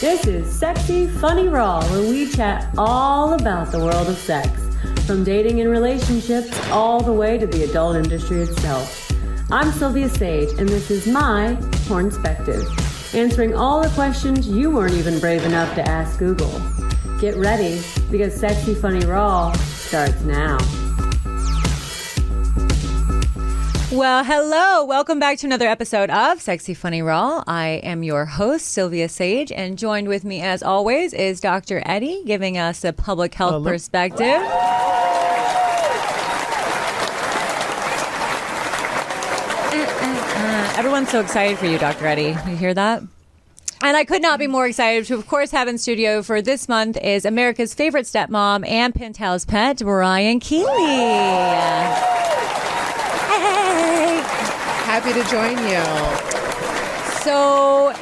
This is Sexy Funny Raw, where we chat all about the world of sex, from dating and relationships all the way to the adult industry itself. I'm Silvia Saige, and this is my Pornspective, answering all the questions you weren't even brave enough to ask Google. Get ready, because Sexy Funny Raw starts now. Well, hello. Welcome back to another episode of Sexy Funny Raw. I am your host, Silvia Saige, and joined with me, as always, is Dr. Eddie, giving us a public health perspective. Everyone's so excited for you, Dr. Eddie. You hear that? And I could not be more excited to, of course, have in studio for this month is America's favorite stepmom and Penthouse pet, Ryan Keely. Happy to join you. So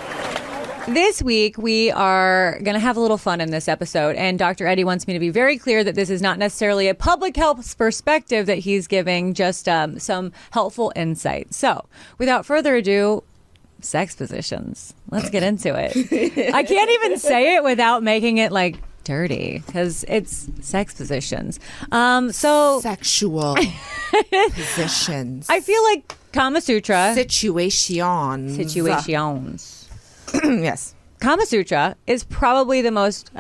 this week we are going to have a little fun in this episode, and Dr. Eddie wants me to be very clear that this is not necessarily a public health perspective that he's giving, just some helpful insight. So without further ado, sex positions. Let's get into it. I can't even say it without making it like dirty, because it's sex positions. Sexual positions. I feel like Kama Sutra. Situations. Yes. Kama Sutra is probably the most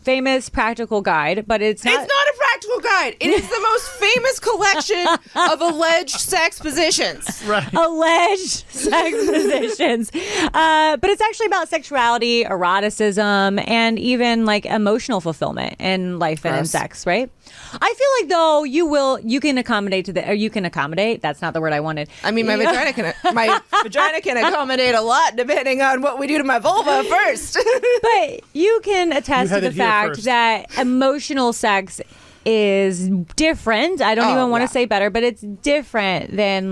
famous practical guide, but it's not a practical guide. It is the most famous collection of alleged sex positions. Right. Alleged sex positions. But it's actually about sexuality, eroticism, and even like emotional fulfillment in life and in sex, right? I feel like though you can accommodate that's not the word I wanted. I mean, my vagina can accommodate a lot depending on what we do to my vulva first. But you can attest to the fact that emotional sex is different. I don't even want to say better, but it's different than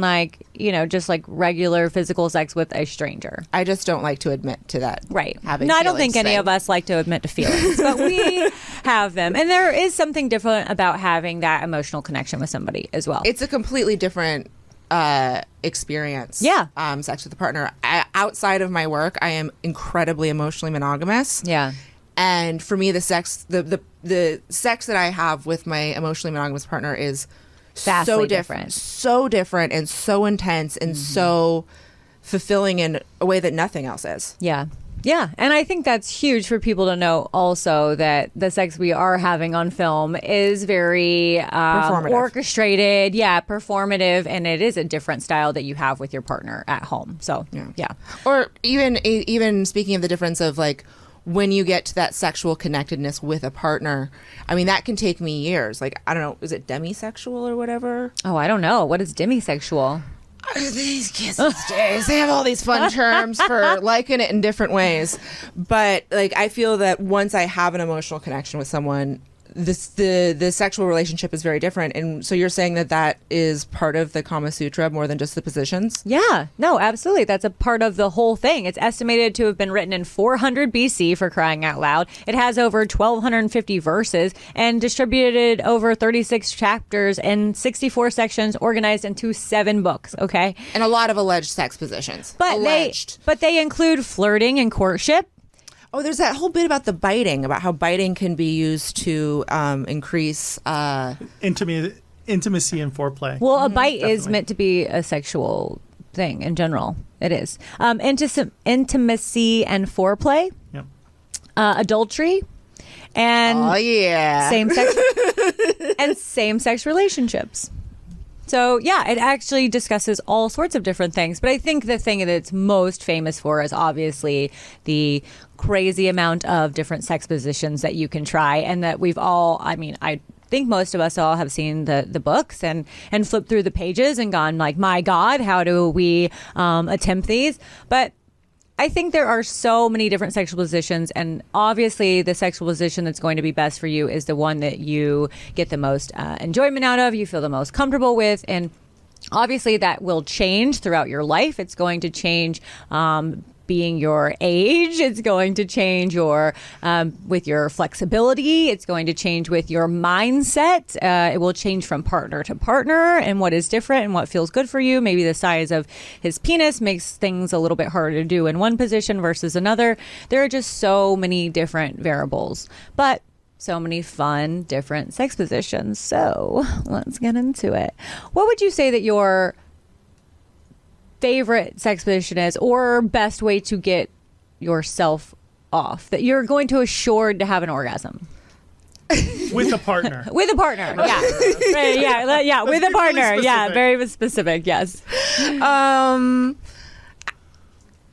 just like regular physical sex with a stranger. I just don't like to admit to that. Right. No, I don't think any of us like to admit to feelings, but we have them. And there is something different about having that emotional connection with somebody as well. It's a completely different experience. Yeah. Sex with a partner. Outside of my work, I am incredibly emotionally monogamous. Yeah. And for me, the sex that I have with my emotionally monogamous partner is so different, and so intense, and so fulfilling in a way that nothing else is. Yeah. Yeah. And I think that's huge for people to know also, that the sex we are having on film is very orchestrated. Yeah. Performative. And it is a different style that you have with your partner at home. So, yeah. Or even speaking of the difference of like, when you get to that sexual connectedness with a partner, I mean, that can take me years. Like, I don't know, is it demisexual or whatever? Oh, I don't know. What is demisexual? These kids these days, they have all these fun terms for liking it in different ways. But like, I feel that once I have an emotional connection with someone, the sexual relationship is very different. And so you're saying that is part of the Kama Sutra more than just the positions? Yeah, no, absolutely. That's a part of the whole thing. It's estimated to have been written in 400 BC, for crying out loud. It has over 1,250 verses and distributed over 36 chapters and 64 sections organized into 7 books, okay? And a lot of alleged sex positions. But they include flirting and courtship. Oh, there's that whole bit about the biting, about how biting can be used to increase intimacy and foreplay. Well, a bite is meant to be a sexual thing in general. It is. Intimacy and foreplay, adultery, and same-sex relationships. So, yeah, it actually discusses all sorts of different things. But I think the thing that it's most famous for is obviously the crazy amount of different sex positions that you can try. And that we've all, I think most of us all have seen the books and flipped through the pages and gone like, my God, how do we attempt these? But I think there are so many different sexual positions, and obviously the sexual position that's going to be best for you is the one that you get the most enjoyment out of, you feel the most comfortable with, and obviously that will change throughout your life. It's going to change being your age. It's going to change your with your flexibility. It's going to change with your mindset. It will change from partner to partner and what is different and what feels good for you. Maybe the size of his penis makes things a little bit harder to do in one position versus another. There are just so many different variables, but so many fun different sex positions. So let's get into it. What would you say that your favorite sex position is, or best way to get yourself off, that you're going to assured to have an orgasm? With a partner. With a partner, yeah. Right, yeah, with a partner. Really yeah, very specific, yes.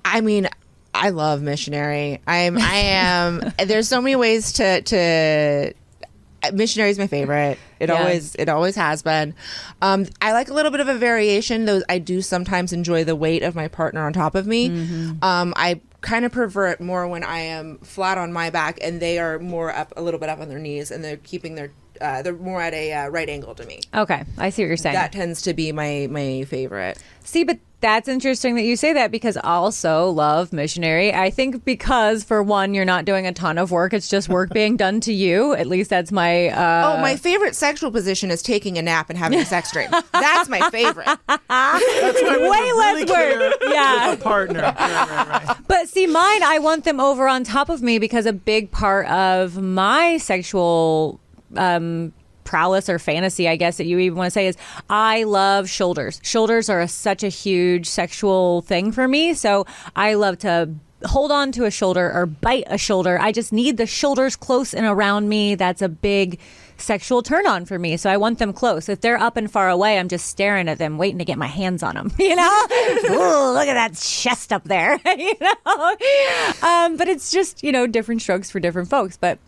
I mean, I love missionary. I am. There's so many ways to. Missionary is my favorite. It always has been. I like a little bit of a variation, though. I do sometimes enjoy the weight of my partner on top of me. Mm-hmm. I kind of prefer it more when I am flat on my back and they are more up, a little bit up on their knees, and they're keeping their. They're more at a right angle to me. Okay, I see what you're saying. That tends to be my favorite. See, but that's interesting that you say that, because I also love missionary. I think because, for one, you're not doing a ton of work. It's just work being done to you. At least that's my... my favorite sexual position is taking a nap and having a sex dream. That's my favorite. That's way less work. Yeah. With a partner. Right. But see, mine, I want them over on top of me, because a big part of my sexual... prowess or fantasy, I guess that you even want to say, is I love shoulders. Shoulders are such a huge sexual thing for me. So I love to hold on to a shoulder or bite a shoulder. I just need the shoulders close and around me. That's a big sexual turn on for me. So I want them close. If they're up and far away, I'm just staring at them, waiting to get my hands on them. You know, ooh, look at that chest up there. You know, but it's just, you know, different strokes for different folks. But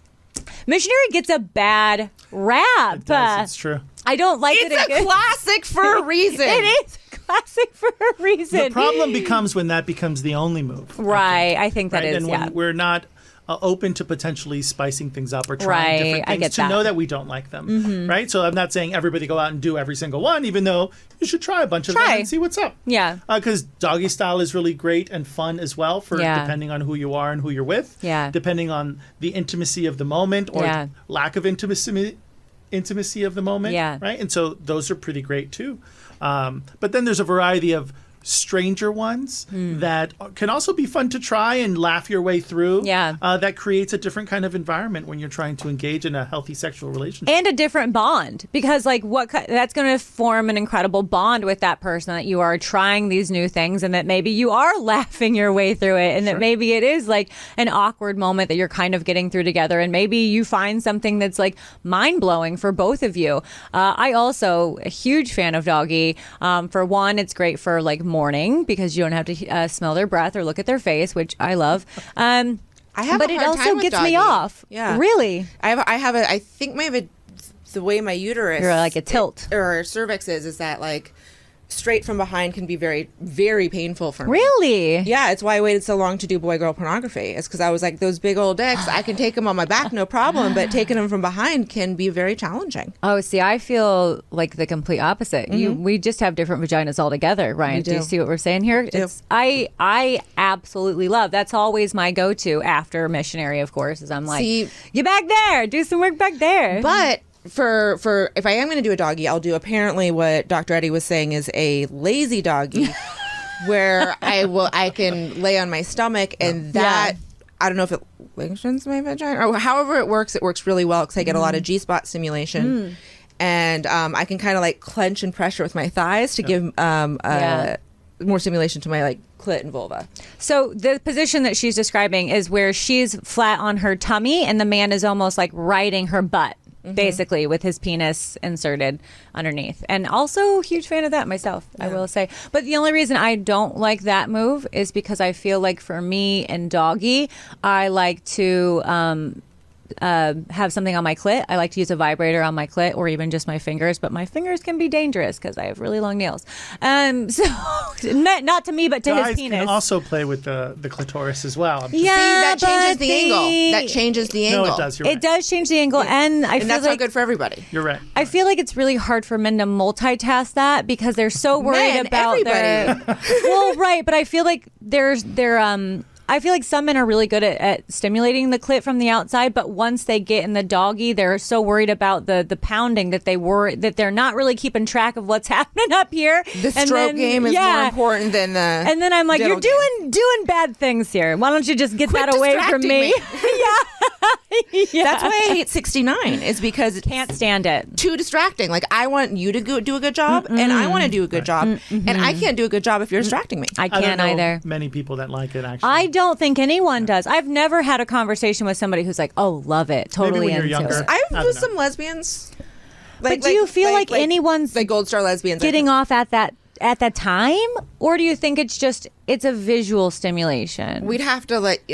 missionary gets a bad rap. It does, it's true. I don't like it. It's a classic for a reason. It is a classic for a reason. The problem becomes when that becomes the only move. Right. I think that right? is, and when we're not open to potentially spicing things up or trying different things to know that we don't like them. Mm-hmm. Right? So I'm not saying everybody go out and do every single one, even though you should try a bunch of them and see what's up. Yeah. Because doggy style is really great and fun as well, for depending on who you are and who you're with. Yeah. Depending on the intimacy of the moment or lack of intimacy of the moment. Yeah. Right? And so those are pretty great too. But then there's a variety of stranger ones that can also be fun to try and laugh your way through. Yeah. That creates a different kind of environment when you're trying to engage in a healthy sexual relationship. And a different bond, because like that's going to form an incredible bond with that person, that you are trying these new things and that maybe you are laughing your way through it, and that maybe it is like an awkward moment that you're kind of getting through together, and maybe you find something that's like mind-blowing for both of you. I also a huge fan of doggy. For one, it's great for like morning, because you don't have to smell their breath or look at their face, which I love. I have, but a it hard also time with gets doggy. me off. Yeah, really. I think the way my uterus, you're like a tilt, or cervix is that like straight from behind can be very, very painful for me. Really? Yeah, it's why I waited so long to do boy-girl pornography. It's because I was like, those big old dicks, I can take them on my back, no problem, but taking them from behind can be very challenging. Oh, see, I feel like the complete opposite. We just have different vaginas altogether, Ryan. Do you see what we're saying here? I absolutely love. That's always my go-to after missionary, of course, is I'm like, get back there, do some work back there. But for if I am going to do a doggy, I'll do apparently what Dr. Eddie was saying is a lazy doggy, where I can lay on my stomach, and that I don't know if it lengthens my vagina or however it works really well, because I get a lot of G-spot stimulation, and I can kind of like clench and pressure with my thighs to give more stimulation to my like clit and vulva. So the position that she's describing is where she's flat on her tummy and the man is almost like riding her butt. Basically, with his penis inserted underneath. And also huge fan of that myself, I will say. But the only reason I don't like that move is because I feel like for me and doggy, I like to have something on my clit. I like to use a vibrator on my clit or even just my fingers, but my fingers can be dangerous because I have really long nails. So not to me, but to Guys his penis. can also play with the clitoris as well. See, that changes the angle. That changes the angle. No, it does. You're right. It does change the angle, and I feel that's like not good for everybody. You're right. I feel like it's really hard for men to multitask that because they're so worried about their. Well, right, but I feel like I feel like some men are really good at stimulating the clit from the outside, but once they get in the doggy, they're so worried about the pounding that they're not really keeping track of what's happening up here. The stroke game is more important than the. And then I'm like, you're doing bad things here. Why don't you just get Quit that away from me? Yeah. That's why I hate 69. Is because it can't stand it. Too distracting. Like I want you to do a good job, and I want to do a good job, and I can't do a good job if you're distracting me. I can't either. Many people that like it actually. I don't think anyone does. I've never had a conversation with somebody who's like, "Oh, love it, totally Maybe when you're into younger. it." I've with some lesbians. But do you feel like anyone's like Gold Star lesbians getting off at that time, or do you think it's a visual stimulation? We'd have to like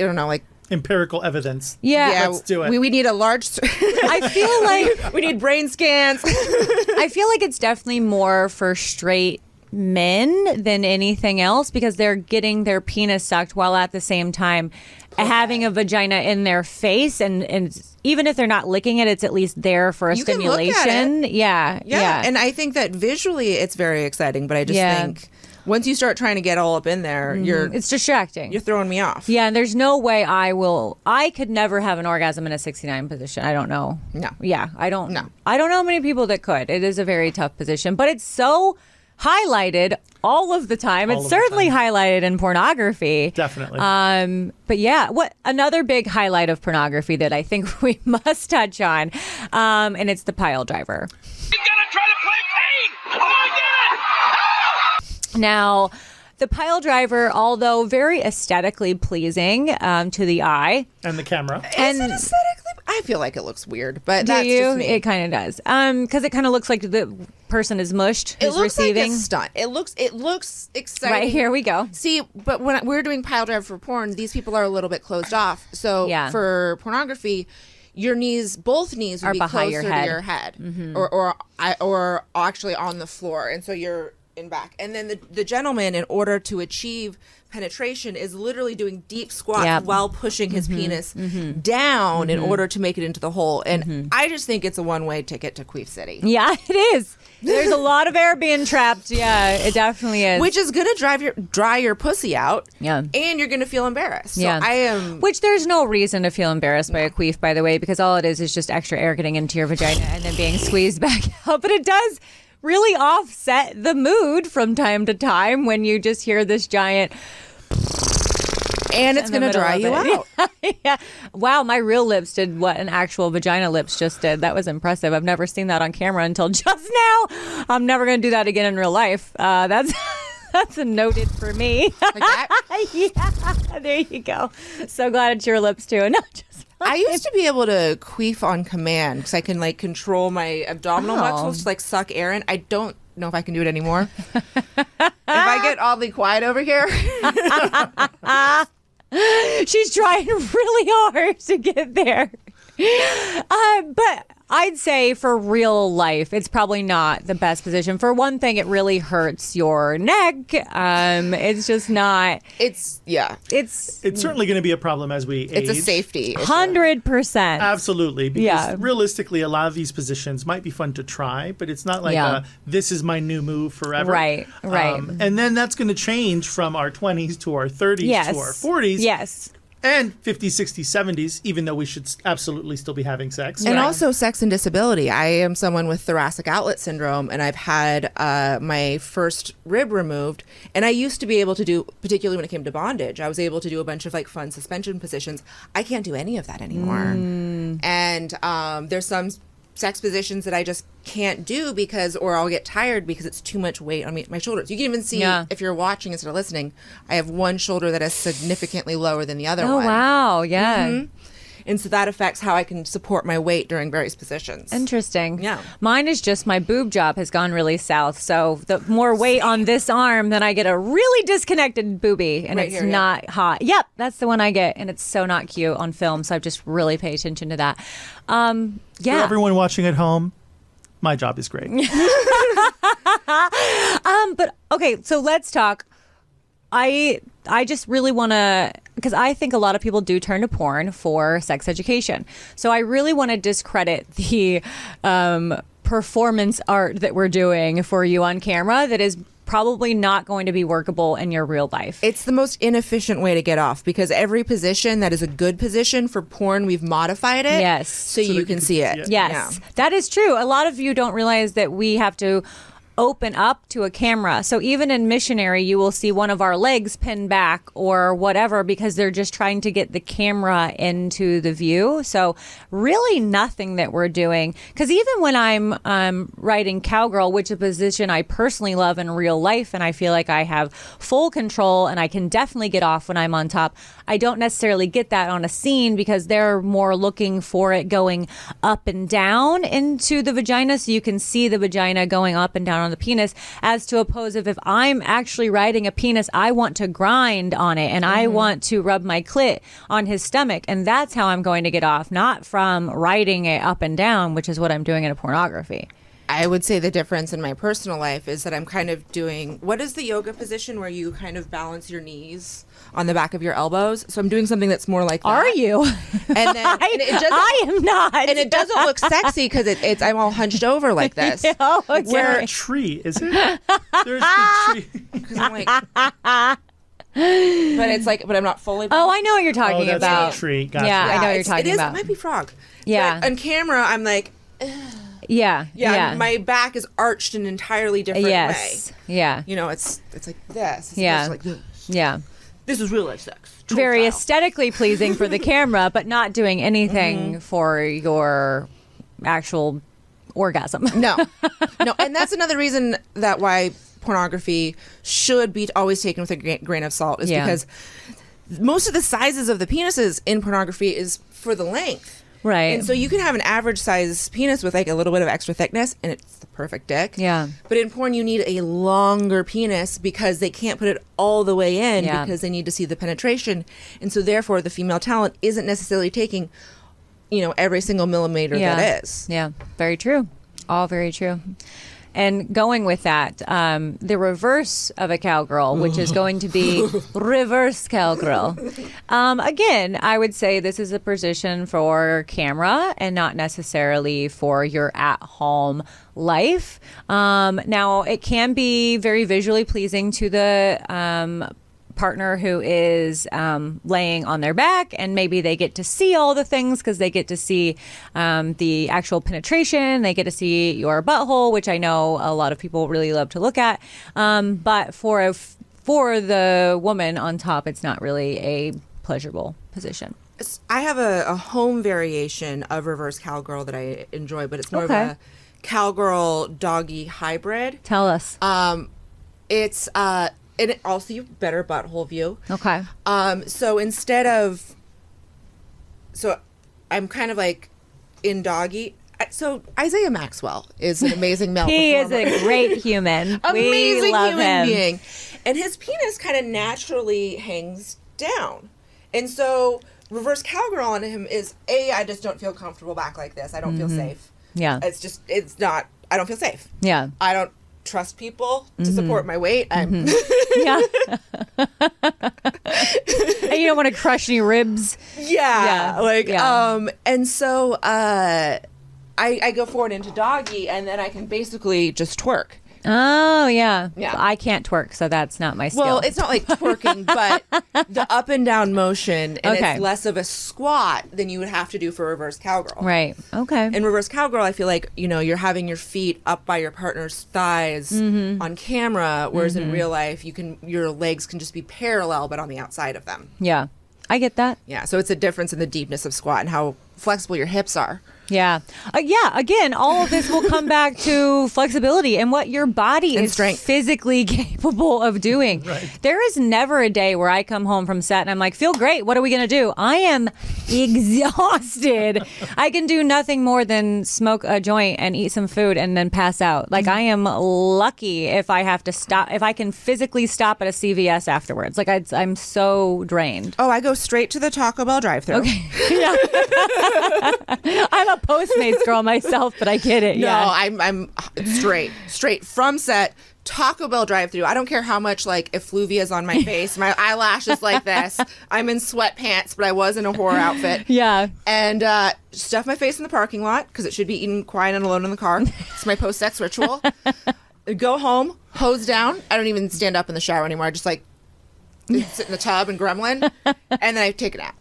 empirical evidence. Yeah, let's do it. We need a large. I feel like we need brain scans. I feel like it's definitely more for straight men than anything else because they're getting their penis sucked while at the same time having a vagina in their face, and even if they're not licking it, it's at least there for a You can stimulation. look at it. Yeah. And I think that visually it's very exciting, but I just think once you start trying to get all up in there, it's distracting. You're throwing me off. Yeah, and there's no way I could never have an orgasm in a 69 position. I don't know. No. Yeah, I don't. No. I don't know many people that could. It is a very tough position, but it's so highlighted all of the time. It's certainly highlighted in pornography. Definitely. But yeah, what another big highlight of pornography that I think we must touch on, and it's the pile driver. You gotta try to play pain! Oh, I did it! Now, the pile driver, although very aesthetically pleasing to the eye. And the camera. Is it aesthetically? I feel like it looks weird, but do that's you? just me. It kind of does. Because it kind of looks like the person is mushed It who's looks receiving. like a stunt. It looks exciting. Right, here we go. See, but when we're doing pile driver for porn, these people are a little bit closed off. So for pornography, both knees would be closer to your head, or actually on the floor, and so you're in back. And then the gentleman, in order to achieve penetration, is literally doing deep squats while pushing his penis down in order to make it into the hole. And I just think it's a one-way ticket to Queef City. Yeah, it is. There's a lot of air being trapped. Yeah, it definitely is. Which is going to dry your pussy out. Yeah. And you're going to feel embarrassed. So yeah. I am. Which there's no reason to feel embarrassed by a queef, by the way, because all it is just extra air getting into your vagina and then being squeezed back out. But it does really offset the mood from time to time when you just hear this giant. And it's going to dry you out. Yeah. Wow, my real lips did what an actual vagina lips just did. That was impressive. I've never seen that on camera until just now. I'm never going to do that again in real life. That's a noted for me. Like that? Yeah, there you go. So glad it's your lips too. Not just I used to be able to queef on command because I can control my abdominal muscles to suck air in. I don't know if I can do it anymore. If I get oddly quiet over here. She's trying really hard to get there. But I'd say for real life, it's probably not the best position. For one thing, it really hurts your neck. It's just not. It's certainly going to be a problem as we age. It's a safety issue. 100%. Absolutely. Because realistically, a lot of these positions might be fun to try, but it's not like this is my new move forever. Right. And then that's going to change from our 20s to our 30s to our 40s. Yes. And 50s, 60s, 70s, even though we should absolutely still be having sex. And also sex and disability. I am someone with thoracic outlet syndrome, and I've had my first rib removed. And I used to be able to do, particularly when it came to bondage, I was able to do a bunch of fun suspension positions. I can't do any of that anymore. And there's some sex positions that I just can't do or I'll get tired because it's too much weight on my shoulders. You can even see if you're watching instead of listening, I have one shoulder that is significantly lower than the other one. Oh, wow. Yeah. And And so that affects how I can support my weight during various positions. Interesting. Yeah. Mine is just my boob job has gone really south. So the more weight on this arm, then I get a really disconnected boobie, and Right it's here, yeah. not hot. Yep, that's the one I get, and it's so not cute on film. So I just really pay attention to that. For Yeah. everyone watching at home, my job is great. But okay, so let's talk. I just really want to, because I think a lot of people do turn to porn for sex education. So I really want to discredit the performance art that we're doing for you on camera that is probably not going to be workable in your real life. It's the most inefficient way to get off, because every position that is a good position for porn, we've modified it. Yes. So you can see it. Yes, that is true. A lot of you don't realize that we have to open up to a camera. So even in Missionary, you will see one of our legs pinned back or whatever because they're just trying to get the camera into the view. So really nothing that we're doing. Because even when I'm writing Cowgirl, which is a position I personally love in real life, and I feel like I have full control and I can definitely get off when I'm on top, I don't necessarily get that on a scene because they're more looking for it going up and down into the vagina. So you can see the vagina going up and down on the penis, as to oppose if I'm actually riding a penis, I want to grind on it and I want to rub my clit on his stomach, and that's how I'm going to get off, not from riding it up and down, which is what I'm doing in a pornography. I would say the difference in my personal life is that I'm kind of doing, what is the yoga position where you kind of balance your knees on the back of your elbows? So I'm doing something that's more like that. Are you? And then and it doesn't, I am not. And it doesn't look sexy because it's I'm all hunched over like this. Oh, okay. Where a tree, is it? There's the tree. Because I'm like, but it's like, but I'm not fully. Oh, I know what you're talking that's about. a tree. Gotcha. Yeah, I know what you're It talking is, about. It might be frog. Yeah. But on camera, I'm like, Yeah. my back is arched an entirely different yes. way. Yeah. You know, it's like this. It's Yeah. like this. Yeah. This is real life sex. Troll Very style. aesthetically pleasing for the camera, but not doing anything for your actual orgasm. No, and that's another reason that why pornography should be always taken with a grain of salt, is because most of the sizes of the penises in pornography is for the length. Right. And so you can have an average size penis with like a little bit of extra thickness and it's the perfect dick. Yeah. But in porn you need a longer penis because they can't put it all the way in because they need to see the penetration. And so therefore the female talent isn't necessarily taking, every single millimeter that is. Yeah. Very true. All very true. And going with that, the reverse of a cowgirl, which is going to be reverse cowgirl. Again, I would say this is a position for camera and not necessarily for your at-home life. Now, it can be very visually pleasing to the partner who is laying on their back, and maybe they get to see all the things because they get to see the actual penetration, they get to see your butthole, which I know a lot of people really love to look at, but for the woman on top, it's not really a pleasurable position. I have a home variation of reverse cowgirl that I enjoy, but it's more of a cowgirl doggy hybrid. Tell us. It's and it also you better butthole view. Okay. So I'm kind of like in doggy. So Isaiah Maxwell is an amazing male He is performer. a great human. Amazing we love human him. being. And his penis kind of naturally hangs down. And so reverse cowgirl on him is, I just don't feel comfortable back like this. I don't feel safe. Yeah. It's not, I don't feel safe. Yeah. I don't trust people to support my weight. I'm Yeah. And you don't want to crush any ribs. And so I go forward into doggy, and then I can basically just twerk. Oh, yeah. Yeah. I can't twerk, so that's not my skill. Well, it's not like twerking, but the up and down motion, and Okay. it's less of a squat than you would have to do for reverse cowgirl. Right. Okay. In reverse cowgirl, I feel like, you're having your feet up by your partner's thighs on camera, whereas in real life, your legs can just be parallel, but on the outside of them. Yeah. I get that. Yeah, so it's a difference in the deepness of squat and how flexible your hips are. Yeah. Again, all of this will come back to flexibility and what your body is physically capable of doing. Right. There is never a day where I come home from set and I'm like, feel great. What are we going to do? I am exhausted. I can do nothing more than smoke a joint and eat some food and then pass out. Like, I am lucky if I have to stop, if I can physically stop at a CVS afterwards. Like, I'm so drained. Oh, I go straight to the Taco Bell drive-thru. Okay. Yeah. I'm a Postmates girl myself, but I get it. No, Yeah. I'm straight from set. Taco Bell drive-thru. I don't care how much like effluvia's on my face. My eyelashes like this. I'm in sweatpants, but I was in a horror outfit. Yeah. And stuff my face in the parking lot because it should be eaten quiet and alone in the car. It's my post-sex ritual. Go home, hose down. I don't even stand up in the shower anymore. I just like sit in the tub and gremlin, and then I take a nap.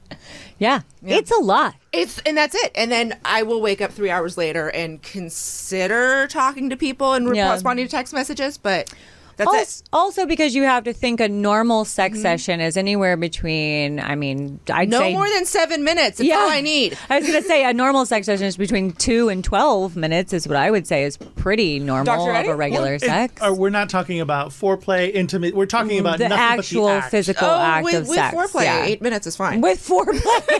Yeah. It's a lot. And that's it. And then I will wake up 3 hours later and consider talking to people and responding to text messages, but that's it. Also because you have to think a normal sex session is anywhere between, I mean, I'd say... No more than 7 minutes. That's all I need. I was going to say a normal sex session is between 2 and 12 minutes is what I would say is pretty normal of a regular sex. We're not talking about foreplay, intimate. We're talking about the nothing actual but the act. physical act with, of sex. With foreplay, 8 minutes is fine. With foreplay.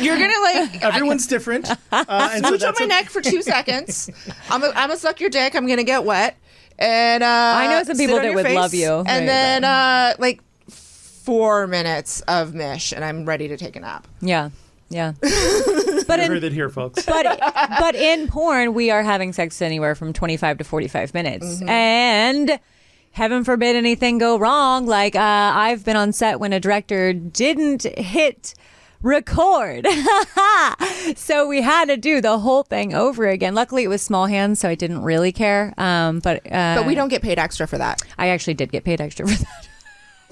You're going to like... Everyone's different. And Smooch on my neck for 2 seconds. I'm gonna suck your dick. I'm going to get wet. And I know some people that would love you. And then like 4 minutes of mish, and I'm ready to take a nap. Yeah. But you heard it here, folks. But in porn, we are having sex anywhere from 25 to 45 minutes. And heaven forbid anything go wrong. Like I've been on set when a director didn't hit record. So we had to do the whole thing over again. Luckily, it was small hands, so I didn't really care. But we don't get paid extra for that. I actually did get paid extra for that.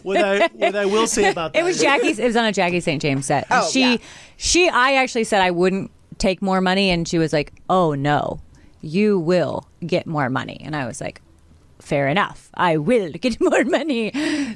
What I will say about that, it was on a Jackie St. James set. Oh, I actually said I wouldn't take more money, and she was like, "Oh no, you will get more money," and I was like, fair enough. I will get more money.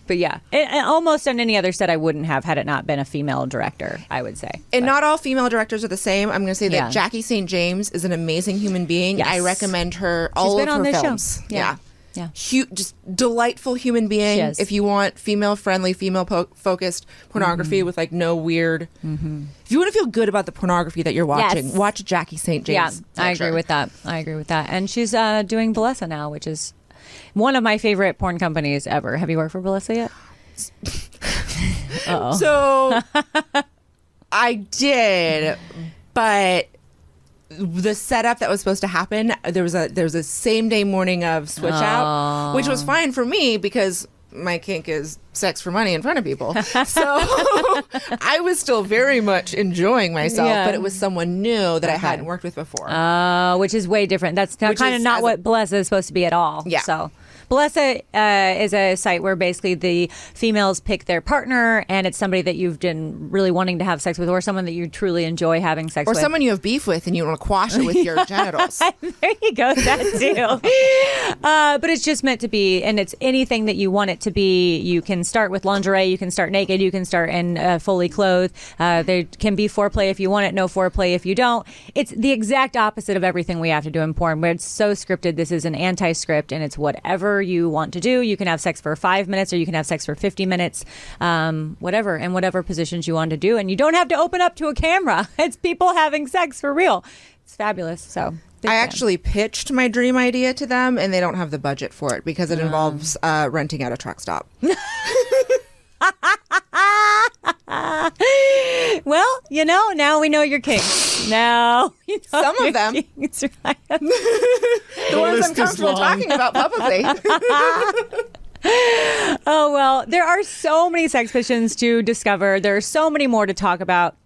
But yeah, almost on any other set I wouldn't have had it not been a female director, I would say. And not all female directors are the same. I'm going to say that Jackie St. James is an amazing human being. Yes. I recommend her all of her films. Show. Yeah. Just delightful human being. If you want female-friendly, female-focused pornography with like no weird... If you want to feel good about the pornography that you're watching, watch Jackie St. James. Yeah, I agree with that. And she's doing Bellessa now, which is one of my favorite porn companies ever. Have you worked for Bellessa yet? Uh-oh. So I did, but the setup that was supposed to happen, there was a same day morning of switch out, which was fine for me because my kink is sex for money in front of people. So I was still very much enjoying myself, but it was someone new that I hadn't worked with before. Which is way different. That's kind of not what Bellessa is supposed to be at all. Yeah. So Bellessa is a site where basically the females pick their partner, and it's somebody that you've been really wanting to have sex with, or someone that you truly enjoy having sex with. Or someone you have beef with and you want to quash it with your genitals. There you go, that too. But it's just meant to be, and it's anything that you want it to be. You can start with lingerie, you can start naked, you can start in fully clothed. There can be foreplay if you want it, no foreplay if you don't. It's the exact opposite of everything we have to do in porn, where it's so scripted. This is an anti-script, and it's whatever you want to do. You can have sex for 5 minutes, or you can have sex for 50 minutes, whatever, in whatever positions you want to do. And you don't have to open up to a camera. It's people having sex for real. It's fabulous. So I actually pitched my dream idea to them, and they don't have the budget for it because it involves renting out a truck stop. Well, now we know your kinks. Now you know some of them. Kinks, right? The ones I'm comfortable talking about publicly. Oh, well, there are so many sex positions to discover. There are so many more to talk about.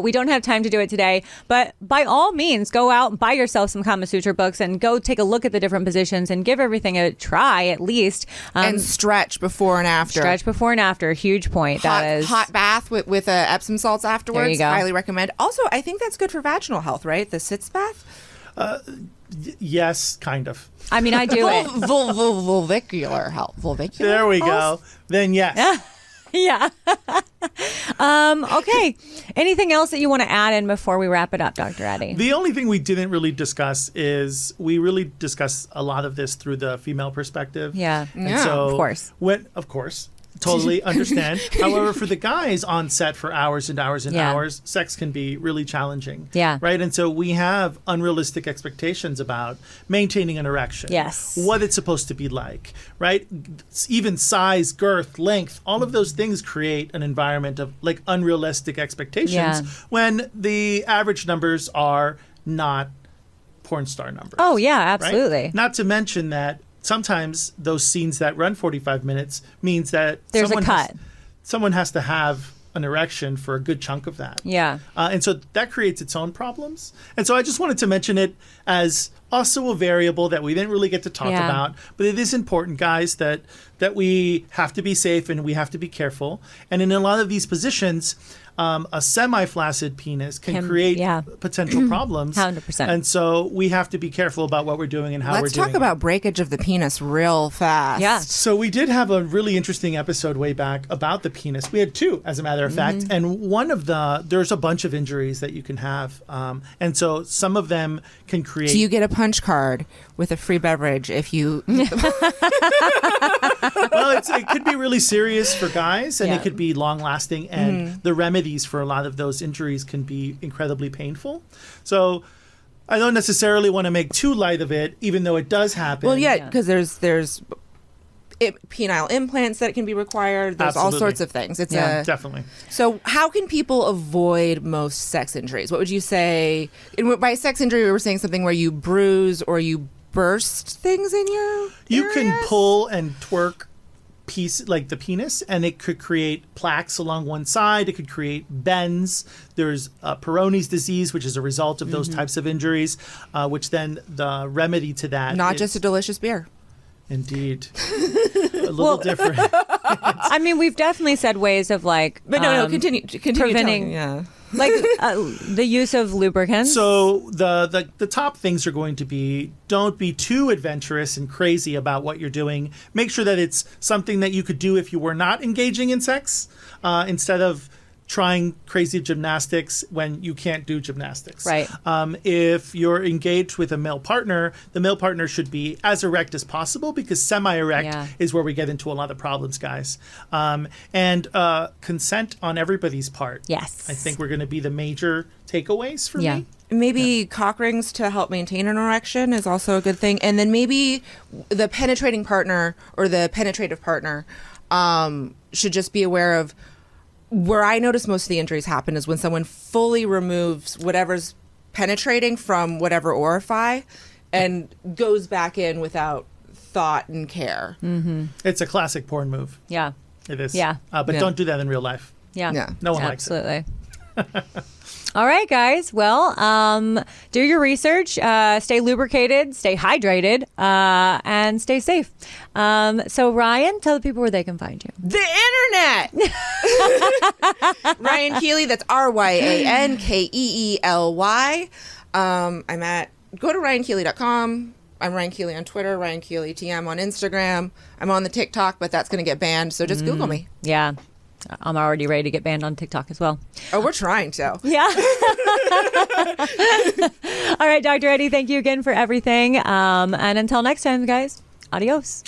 We don't have time to do it today, but by all means, go out and buy yourself some Kama Sutra books and go take a look at the different positions and give everything a try at least. And stretch before and after. Stretch before and after. Huge point. Hot bath with Epsom salts afterwards. There you go. Highly recommend. Also, I think that's good for vaginal health, right? The sitz bath? Yes, kind of. I mean, I do it. Vulvicular health. Vulvicular There we health? go. Then yes. Yeah. Okay. Anything else that you want to add in before we wrap it up, Dr. Addy? The only thing we didn't really discuss is we really discuss a lot of this through the female perspective. Yeah. And so of course. Of course. Totally understand. However, for the guys on set for hours and hours and hours, sex can be really challenging. Yeah. Right? And so we have unrealistic expectations about maintaining an erection. Yes. What it's supposed to be like, right? Even size, girth, length, all of those things create an environment of like unrealistic expectations when the average numbers are not porn star numbers. Oh, yeah, absolutely. Right? Not to mention that sometimes those scenes that run 45 minutes means that there's a cut. Someone has to have an erection for a good chunk of that. Yeah. And so that creates its own problems. And so I just wanted to mention it as also a variable that we didn't really get to talk about. But it is important, guys, that we have to be safe and we have to be careful. And in a lot of these positions, a semi-flaccid penis can create potential problems. 100%. And so we have to be careful about what we're doing and how we're doing it. Let's talk about breakage of the penis real fast. Yeah. So we did have a really interesting episode way back about the penis. We had two, as a matter of fact. And there's a bunch of injuries that you can have. And so some of them can create... Do you get a punch card with a free beverage if you... Well, it could be really serious for guys, and it could be long-lasting, and the remedies for a lot of those injuries can be incredibly painful. So I don't necessarily want to make too light of it, even though it does happen. Well, yeah, because there's penile implants that can be required. There's all sorts of things. It's definitely. So how can people avoid most sex injuries? What would you say? By sex injury, we were saying something where you bruise or you burst things in your You areas? can pull and twerk piece like the penis, and it could create plaques along one side. It could create bends. There's Peyronie's disease, which is a result of those types of injuries, which then the remedy to that Not is, just a delicious beer. Indeed. A little different. I mean, we've definitely said ways of like... But no, continue preventing... telling, like the use of lubricants. So the top things are going to be, don't be too adventurous and crazy about what you're doing. Make sure that it's something that you could do if you were not engaging in sex, instead of trying crazy gymnastics when you can't do gymnastics. Right. If you're engaged with a male partner, the male partner should be as erect as possible, because semi-erect is where we get into a lot of problems, guys. And consent on everybody's part. Yes. I think we're going to be the major takeaways for me. Maybe cock rings to help maintain an erection is also a good thing. And then maybe the penetrating partner or the penetrative partner should just be aware of where I notice most of the injuries happen is when someone fully removes whatever's penetrating from whatever orifice and goes back in without thought and care. Mm-hmm. It's a classic porn move. Yeah. It is. Yeah. But don't do that in real life. Yeah. No one likes it. Absolutely. All right, guys. Well, do your research, stay lubricated, stay hydrated, and stay safe. So, Ryan, tell the people where they can find you. The internet! Ryan Keely, that's RyanKeely. Go to ryankeely.com. I'm Ryan Keely on Twitter, Ryan Keely TM on Instagram. I'm on the TikTok, but that's going to get banned, so just Google me. Yeah. I'm already ready to get banned on TikTok as well. Oh, we're trying to. Yeah. All right, Dr. Eddie, thank you again for everything. And until next time, guys, adios.